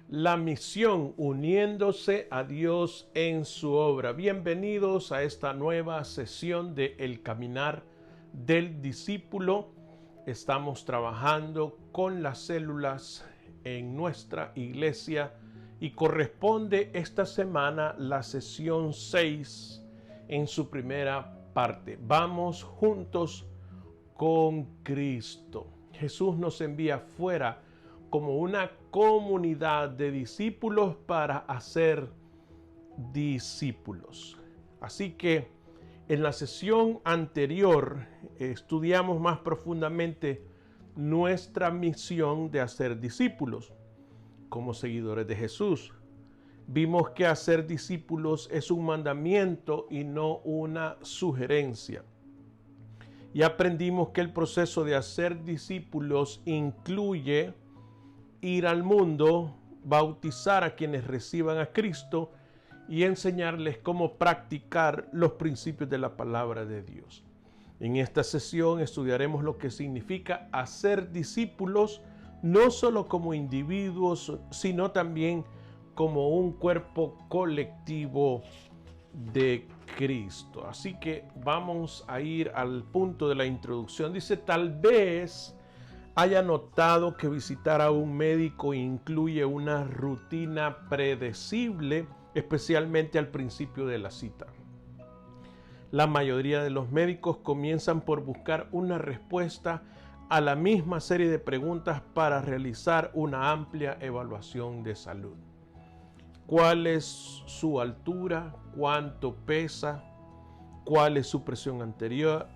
La misión uniéndose a Dios en su obra. Bienvenidos a esta nueva sesión de El Caminar del Discípulo. Estamos trabajando con las células en nuestra iglesia y corresponde esta semana la sesión 6 en su primera parte. Vamos juntos con Cristo. Jesús nos envía fuera como una comunidad de discípulos para hacer discípulos. Así que en la sesión anterior estudiamos más profundamente nuestra misión de hacer discípulos como seguidores de Jesús. Vimos que hacer discípulos es un mandamiento y no una sugerencia. Y aprendimos que el proceso de hacer discípulos incluye ir al mundo, bautizar a quienes reciban a Cristo y enseñarles cómo practicar los principios de la palabra de Dios. En esta sesión estudiaremos lo que significa hacer discípulos, no solo como individuos, sino también como un cuerpo colectivo de Cristo. Así que vamos a ir al punto de la introducción. Dice, tal vez haya notado que visitar a un médico incluye una rutina predecible, especialmente al principio de la cita. La mayoría de los médicos comienzan por buscar una respuesta a la misma serie de preguntas para realizar una amplia evaluación de salud. ¿Cuál es su altura? ¿Cuánto pesa? ¿Cuál es su presión arterial?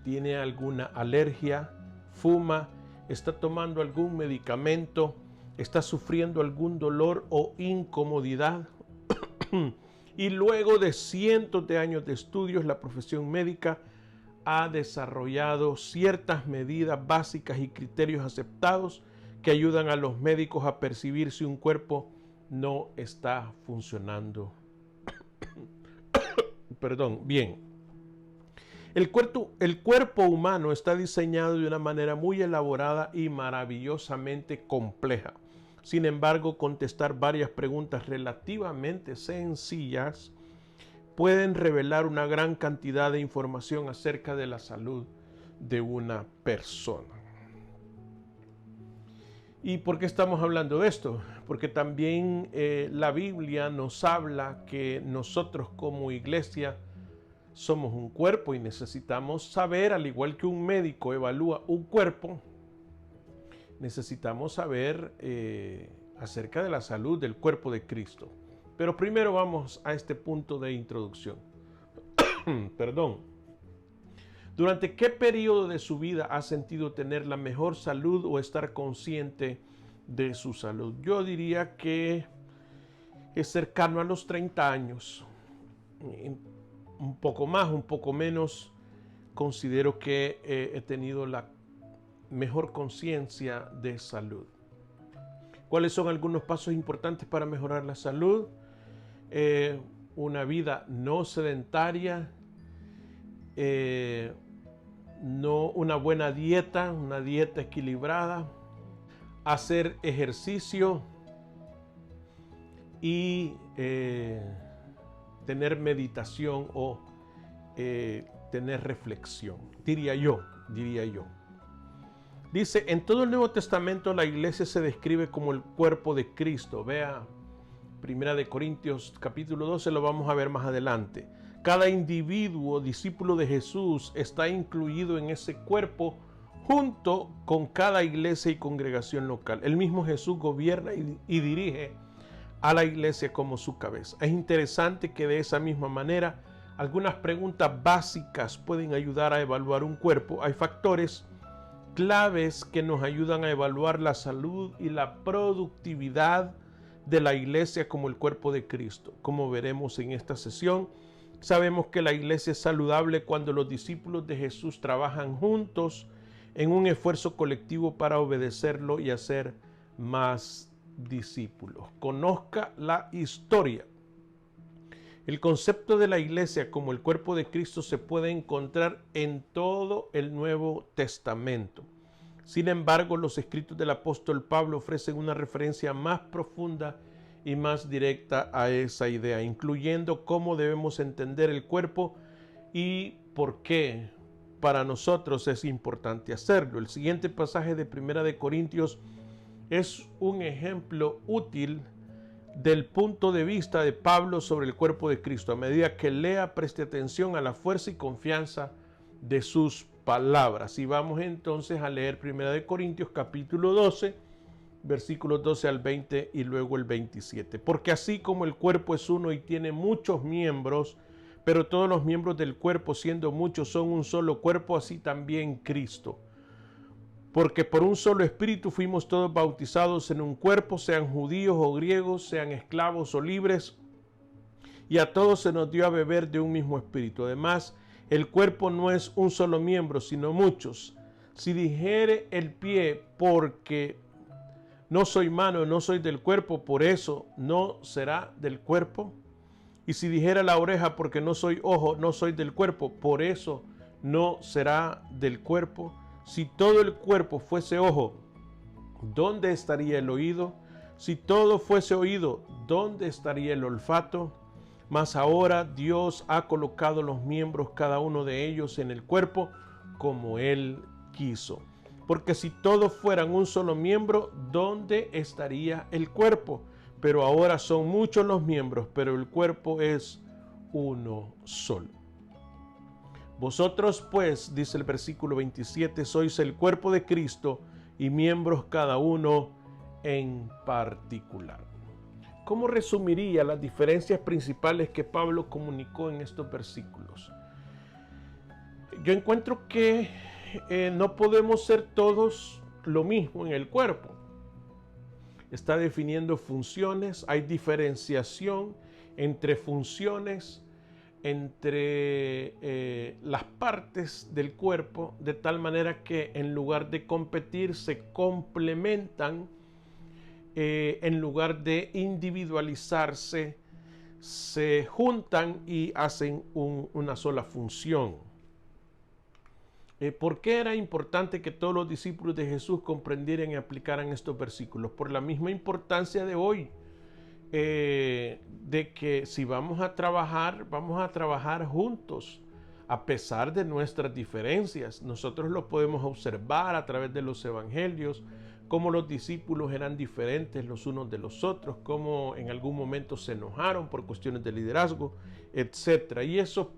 ¿Tiene alguna alergia? ¿Fuma? ¿Está tomando algún medicamento? ¿Está sufriendo algún dolor o incomodidad? Y luego de cientos de años de estudios, la profesión médica ha desarrollado ciertas medidas básicas y criterios aceptados que ayudan a los médicos a percibir si un cuerpo no está funcionando bien. El cuerpo humano está diseñado de una manera muy elaborada y maravillosamente compleja. Sin embargo, contestar varias preguntas relativamente sencillas pueden revelar una gran cantidad de información acerca de la salud de una persona. ¿Y por qué estamos hablando de esto? Porque también la Biblia nos habla que nosotros como iglesia somos un cuerpo y necesitamos saber, al igual que un médico evalúa un cuerpo, necesitamos saber acerca de la salud del cuerpo de Cristo. Pero primero vamos a este punto de introducción. ¿Durante qué periodo de su vida ha sentido tener la mejor salud o estar consciente de su salud? Yo diría que es cercano a los 30 años. Un poco más, un poco menos, considero que he tenido la mejor conciencia de salud. ¿Cuáles son algunos pasos importantes para mejorar la salud? Una vida no sedentaria, una buena dieta, una dieta equilibrada, hacer ejercicio y tener meditación o tener reflexión, diría yo. Dice, en todo el Nuevo Testamento la iglesia se describe como el cuerpo de Cristo. Vea, 1 Corintios capítulo 12, lo vamos a ver más adelante. Cada individuo, discípulo de Jesús, está incluido en ese cuerpo junto con cada iglesia y congregación local. El mismo Jesús gobierna y dirige a la iglesia como su cabeza. Es interesante que de esa misma manera algunas preguntas básicas pueden ayudar a evaluar un cuerpo. Hay factores claves que nos ayudan a evaluar la salud y la productividad de la iglesia como el cuerpo de Cristo. Como veremos en esta sesión, sabemos que la iglesia es saludable cuando los discípulos de Jesús trabajan juntos en un esfuerzo colectivo para obedecerlo y hacer más discípulos. Conozca la historia. El concepto de la iglesia como el cuerpo de Cristo se puede encontrar en todo el Nuevo Testamento. Sin embargo, los escritos del apóstol Pablo ofrecen una referencia más profunda y más directa a esa idea, incluyendo cómo debemos entender el cuerpo y por qué para nosotros es importante hacerlo. El siguiente pasaje de 1 de Corintios es un ejemplo útil del punto de vista de Pablo sobre el cuerpo de Cristo. A medida que lea, preste atención a la fuerza y confianza de sus palabras. Y vamos entonces a leer 1 de Corintios capítulo 12, versículos 12 al 20 y luego el 27. Porque así como el cuerpo es uno y tiene muchos miembros, pero todos los miembros del cuerpo, siendo muchos, son un solo cuerpo, así también Cristo. Porque por un solo espíritu fuimos todos bautizados en un cuerpo, sean judíos o griegos, sean esclavos o libres, y a todos se nos dio a beber de un mismo espíritu. Además, el cuerpo no es un solo miembro, sino muchos. Si dijere el pie, porque no soy mano, no soy del cuerpo, por eso no será del cuerpo. Y si dijera la oreja, porque no soy ojo, no soy del cuerpo, por eso no será del cuerpo. Si todo el cuerpo fuese ojo, ¿dónde estaría el oído? Si todo fuese oído, ¿dónde estaría el olfato? Mas ahora Dios ha colocado los miembros, cada uno de ellos, en el cuerpo, como Él quiso. Porque si todos fueran un solo miembro, ¿dónde estaría el cuerpo? Pero ahora son muchos los miembros, pero el cuerpo es uno solo. Vosotros pues, dice el versículo 27, sois el cuerpo de Cristo y miembros cada uno en particular. ¿Cómo resumiría las diferencias principales que Pablo comunicó en estos versículos? Yo encuentro que no podemos ser todos lo mismo en el cuerpo. Está definiendo funciones, hay diferenciación entre funciones, entre las partes del cuerpo, de tal manera que en lugar de competir se complementan, en lugar de individualizarse, se juntan y hacen una sola función. ¿Por qué era importante que todos los discípulos de Jesús comprendieran y aplicaran estos versículos? Por la misma importancia de hoy, de que si vamos a trabajar juntos, a pesar de nuestras diferencias. Nosotros lo podemos observar a través de los evangelios, cómo los discípulos eran diferentes los unos de los otros, cómo en algún momento se enojaron por cuestiones de liderazgo, etc. Y eso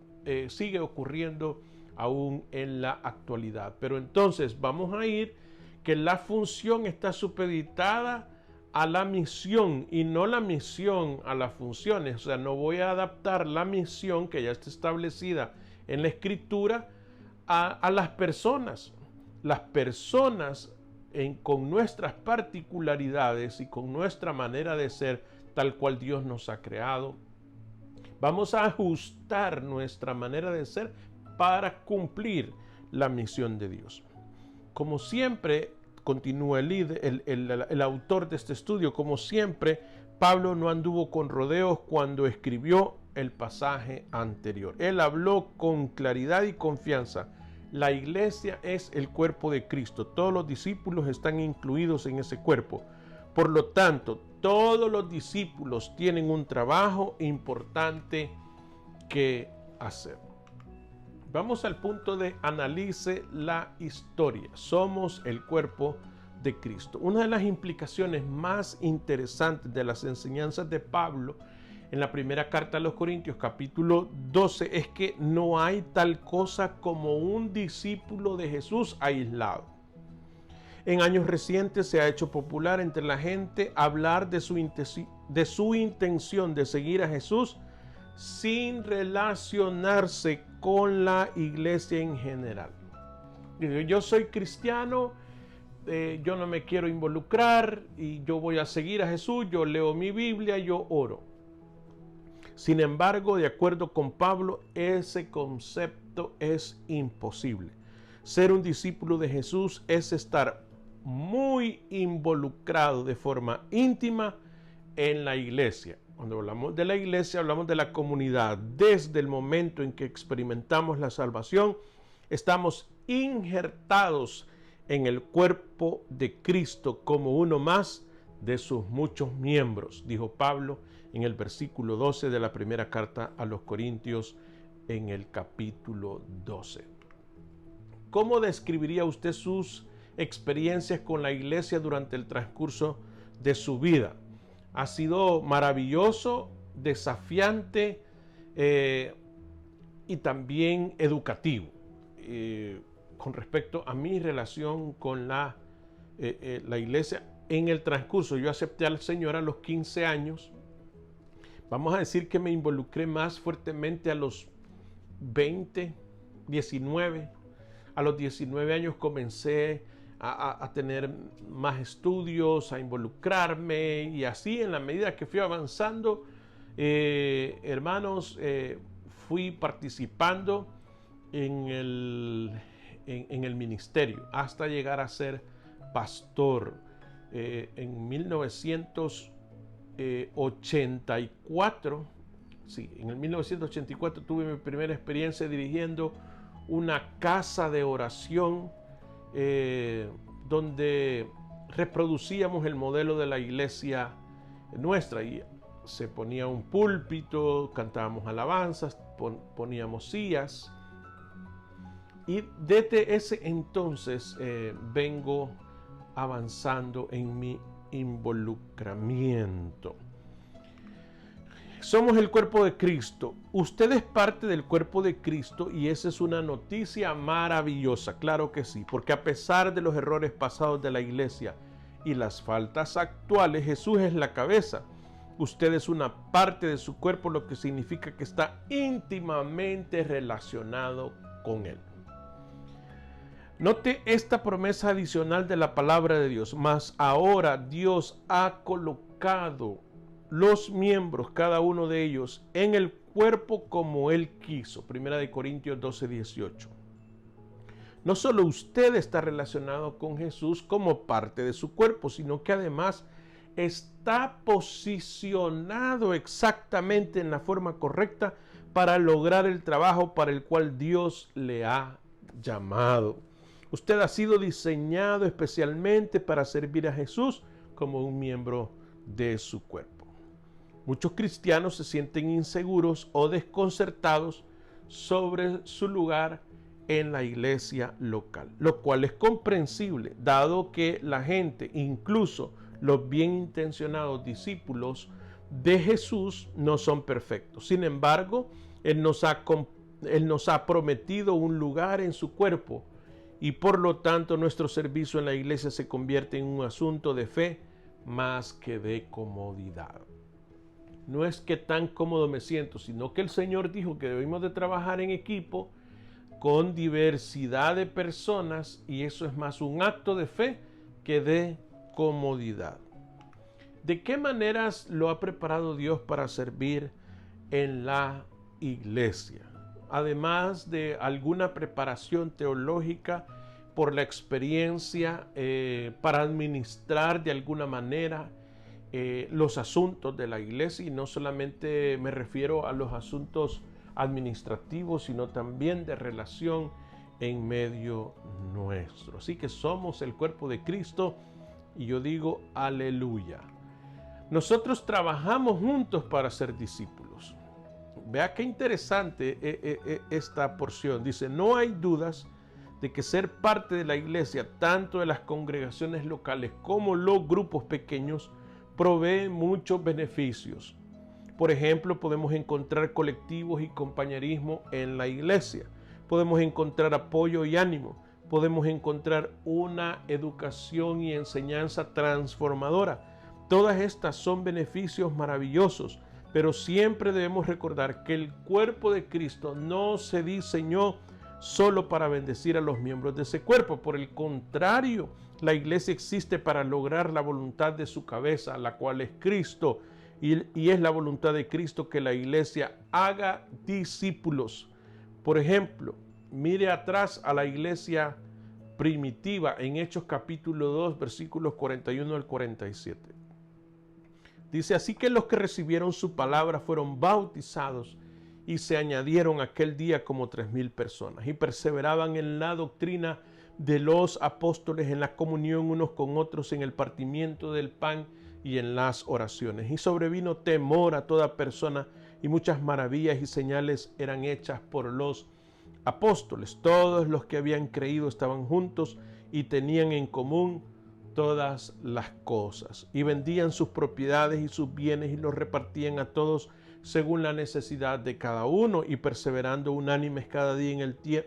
sigue ocurriendo aún en la actualidad. Pero entonces vamos a ir que la función está supeditada a la misión y no la misión a las funciones. O sea, no voy a adaptar la misión que ya está establecida en la Escritura a las personas. Las personas con nuestras particularidades y con nuestra manera de ser tal cual Dios nos ha creado, vamos a ajustar nuestra manera de ser para cumplir la misión de Dios. Como siempre, continúa el autor de este estudio, como siempre, Pablo no anduvo con rodeos cuando escribió el pasaje anterior. Él habló con claridad y confianza. La iglesia es el cuerpo de Cristo. Todos los discípulos están incluidos en ese cuerpo. Por lo tanto, todos los discípulos tienen un trabajo importante que hacer. Vamos al punto de analice la historia. Somos el cuerpo de Cristo. Una de las implicaciones más interesantes de las enseñanzas de Pablo en la primera carta a los Corintios, capítulo 12, es que no hay tal cosa como un discípulo de Jesús aislado. En años recientes se ha hecho popular entre la gente hablar de su intención de seguir a Jesús sin relacionarse con la iglesia en general. Yo soy cristiano, yo no me quiero involucrar y yo voy a seguir a Jesús, yo leo mi Biblia, yo oro. Sin embargo, de acuerdo con Pablo, ese concepto es imposible. Ser un discípulo de Jesús es estar muy involucrado de forma íntima en la iglesia. Cuando hablamos de la iglesia, hablamos de la comunidad. Desde el momento en que experimentamos la salvación, estamos injertados en el cuerpo de Cristo como uno más de sus muchos miembros, dijo Pablo en el versículo 12 de la primera carta a los Corintios en el capítulo 12. ¿Cómo describiría usted sus experiencias con la iglesia durante el transcurso de su vida? Ha sido maravilloso, desafiante y también educativo. Con respecto a mi relación con la iglesia en el transcurso, yo acepté al Señor a los 15 años. Vamos a decir que me involucré más fuertemente a los 20, 19. A los 19 años comencé a tener más estudios, a involucrarme, y así en la medida que fui avanzando, hermanos, fui participando en el ministerio hasta llegar a ser pastor. En 1984, sí, en el 1984 tuve mi primera experiencia dirigiendo una casa de oración donde reproducíamos el modelo de la iglesia nuestra, y se ponía un púlpito, cantábamos alabanzas, poníamos sillas, y desde ese entonces vengo avanzando en mi involucramiento. Somos el cuerpo de Cristo. Usted es parte del cuerpo de Cristo, y esa es una noticia maravillosa, claro que sí, porque a pesar de los errores pasados de la iglesia y las faltas actuales, Jesús es la cabeza. Usted es una parte de su cuerpo, lo que significa que está íntimamente relacionado con Él. Note esta promesa adicional de la palabra de Dios. Mas ahora Dios ha colocado los miembros, cada uno de ellos, en el cuerpo como Él quiso. Primera de Corintios 12, 18. No solo usted está relacionado con Jesús como parte de su cuerpo, sino que además está posicionado exactamente en la forma correcta para lograr el trabajo para el cual Dios le ha llamado. Usted ha sido diseñado especialmente para servir a Jesús como un miembro de su cuerpo. Muchos cristianos se sienten inseguros o desconcertados sobre su lugar en la iglesia local, lo cual es comprensible, dado que la gente, incluso los bien intencionados discípulos de Jesús, no son perfectos. Sin embargo, Él nos ha prometido un lugar en su cuerpo, y por lo tanto nuestro servicio en la iglesia se convierte en un asunto de fe más que de comodidad. No es que tan cómodo me siento, sino que el Señor dijo que debemos de trabajar en equipo con diversidad de personas, y eso es más un acto de fe que de comodidad. ¿De qué maneras lo ha preparado Dios para servir en la iglesia? Además de alguna preparación teológica por la experiencia para administrar de alguna manera los asuntos de la iglesia, y no solamente me refiero a los asuntos administrativos, sino también de relación en medio nuestro. Así que somos el cuerpo de Cristo, y yo digo aleluya. Nosotros trabajamos juntos para ser discípulos. Vea qué interesante esta porción. Dice: no hay dudas de que ser parte de la iglesia, tanto de las congregaciones locales como los grupos pequeños, provee muchos beneficios. Por ejemplo, podemos encontrar colectivos y compañerismo en la iglesia. Podemos encontrar apoyo y ánimo. Podemos encontrar una educación y enseñanza transformadora. Todas estas son beneficios maravillosos, pero siempre debemos recordar que el cuerpo de Cristo no se diseñó solo para bendecir a los miembros de ese cuerpo. Por el contrario, la iglesia existe para lograr la voluntad de su cabeza, la cual es Cristo, y es la voluntad de Cristo que la iglesia haga discípulos. Por ejemplo, mire atrás a la iglesia primitiva en Hechos capítulo 2, versículos 41 al 47. Dice: así que los que recibieron su palabra fueron bautizados, y se añadieron aquel día como 3,000 personas, y perseveraban en la doctrina, de los apóstoles en la comunión unos con otros, en el partimiento del pan y en las oraciones. Y sobrevino temor a toda persona, y muchas maravillas y señales eran hechas por los apóstoles. Todos los que habían creído estaban juntos y tenían en común todas las cosas, y vendían sus propiedades y sus bienes y los repartían a todos según la necesidad de cada uno, y perseverando unánimes cada día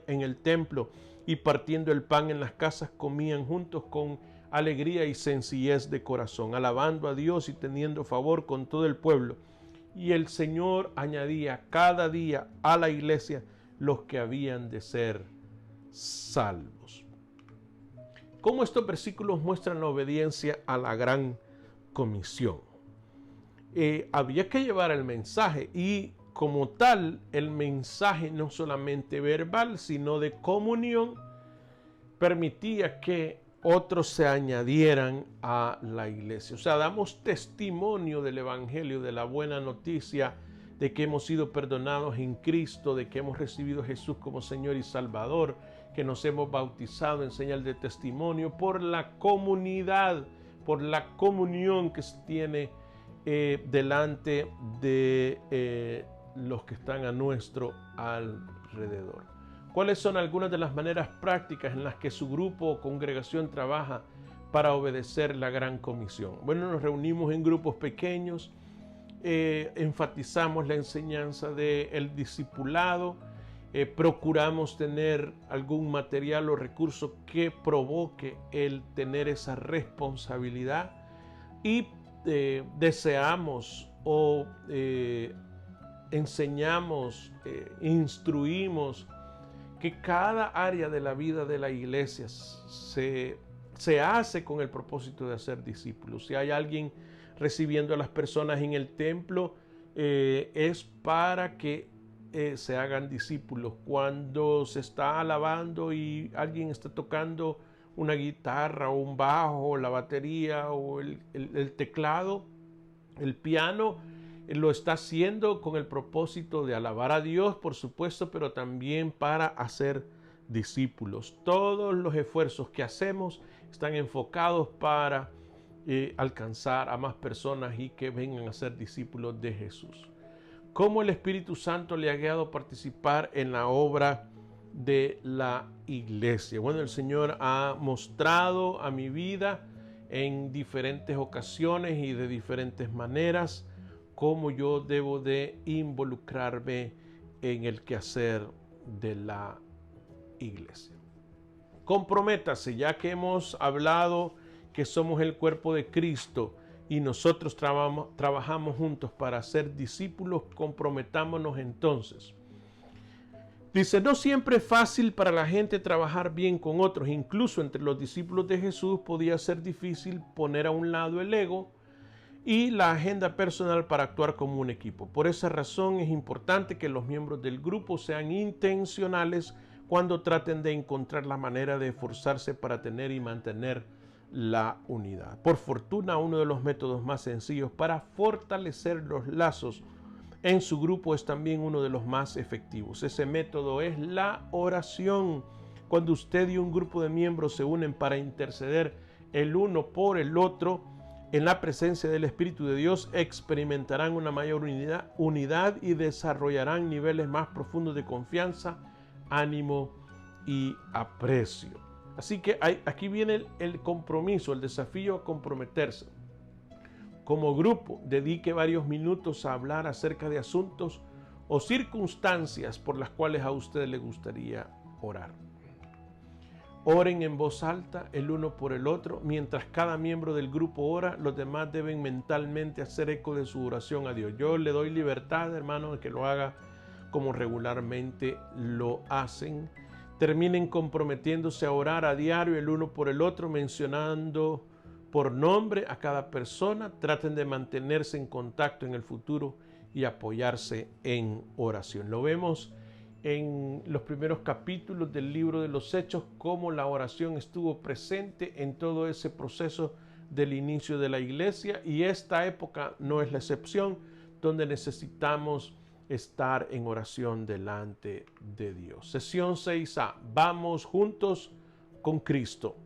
en el templo y partiendo el pan en las casas, comían juntos con alegría y sencillez de corazón, alabando a Dios y teniendo favor con todo el pueblo. Y el Señor añadía cada día a la iglesia los que habían de ser salvos. ¿Cómo estos versículos muestran la obediencia a la gran comisión? Había que llevar el mensaje, y como tal el mensaje no solamente verbal sino de comunión permitía que otros se añadieran a la iglesia. O sea, damos testimonio del evangelio, de la buena noticia de que hemos sido perdonados en Cristo, de que hemos recibido a Jesús como Señor y Salvador, que nos hemos bautizado en señal de testimonio por la comunidad, por la comunión que se tiene delante de los que están a nuestro alrededor. ¿Cuáles son algunas de las maneras prácticas en las que su grupo o congregación trabaja para obedecer la gran comisión? Bueno, nos reunimos en grupos pequeños, enfatizamos la enseñanza del discipulado, procuramos tener algún material o recurso que provoque el tener esa responsabilidad, y deseamos o enseñamos, instruimos que cada área de la vida de la iglesia se hace con el propósito de hacer discípulos. Si hay alguien recibiendo a las personas en el templo, es para que se hagan discípulos. Cuando se está alabando y alguien está tocando una guitarra o un bajo, o la batería o el teclado, el piano, lo está haciendo con el propósito de alabar a Dios, por supuesto, pero también para hacer discípulos. Todos los esfuerzos que hacemos están enfocados para alcanzar a más personas y que vengan a ser discípulos de Jesús. ¿Cómo el Espíritu Santo le ha guiado a participar en la obra de la iglesia? Bueno, el Señor ha mostrado a mi vida en diferentes ocasiones y de diferentes maneras cómo yo debo de involucrarme en el quehacer de la iglesia. Comprométase, ya que hemos hablado que somos el cuerpo de Cristo y nosotros trabajamos juntos para ser discípulos, comprometámonos entonces. Dice, no siempre es fácil para la gente trabajar bien con otros. Incluso entre los discípulos de Jesús podía ser difícil poner a un lado el ego y la agenda personal para actuar como un equipo. Por esa razón es importante que los miembros del grupo sean intencionales cuando traten de encontrar la manera de esforzarse para tener y mantener la unidad. Por fortuna, uno de los métodos más sencillos para fortalecer los lazos en su grupo es también uno de los más efectivos. Ese método es la oración. Cuando usted y un grupo de miembros se unen para interceder el uno por el otro, en la presencia del Espíritu de Dios experimentarán una mayor unidad y desarrollarán niveles más profundos de confianza, ánimo y aprecio. Así que aquí viene el compromiso, el desafío a comprometerse. Como grupo, dedique varios minutos a hablar acerca de asuntos o circunstancias por las cuales a usted le gustaría orar. Oren en voz alta el uno por el otro. Mientras cada miembro del grupo ora, los demás deben mentalmente hacer eco de su oración a Dios. Yo le doy libertad, hermano, de que lo haga como regularmente lo hacen. Terminen comprometiéndose a orar a diario el uno por el otro, mencionando por nombre a cada persona. Traten de mantenerse en contacto en el futuro y apoyarse en oración. Lo vemos en los primeros capítulos del libro de los Hechos, cómo la oración estuvo presente en todo ese proceso del inicio de la iglesia, y esta época no es la excepción, donde necesitamos estar en oración delante de Dios. Sesión 6A. Vamos juntos con Cristo,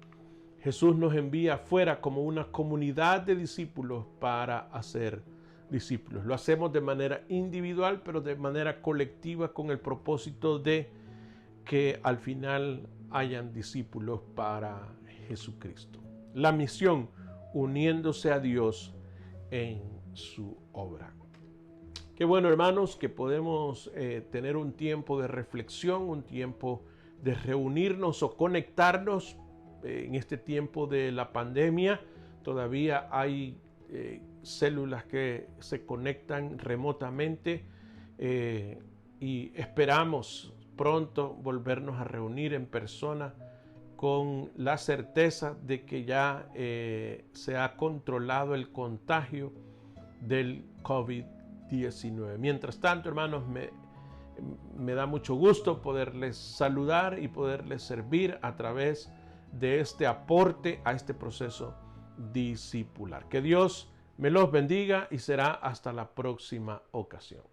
Jesús nos envía afuera como una comunidad de discípulos para hacer discípulos. Lo hacemos de manera individual, pero de manera colectiva con el propósito de que al final hayan discípulos para Jesucristo. La misión, uniéndose a Dios en su obra. Qué bueno, hermanos, que podemos tener un tiempo de reflexión, un tiempo de reunirnos o conectarnos en este tiempo de la pandemia. Todavía hay células que se conectan remotamente y esperamos pronto volvernos a reunir en persona con la certeza de que ya se ha controlado el contagio del COVID-19. Mientras tanto, hermanos, me da mucho gusto poderles saludar y poderles servir a través de este aporte a este proceso discipular. Que Dios me los bendiga y será hasta la próxima ocasión.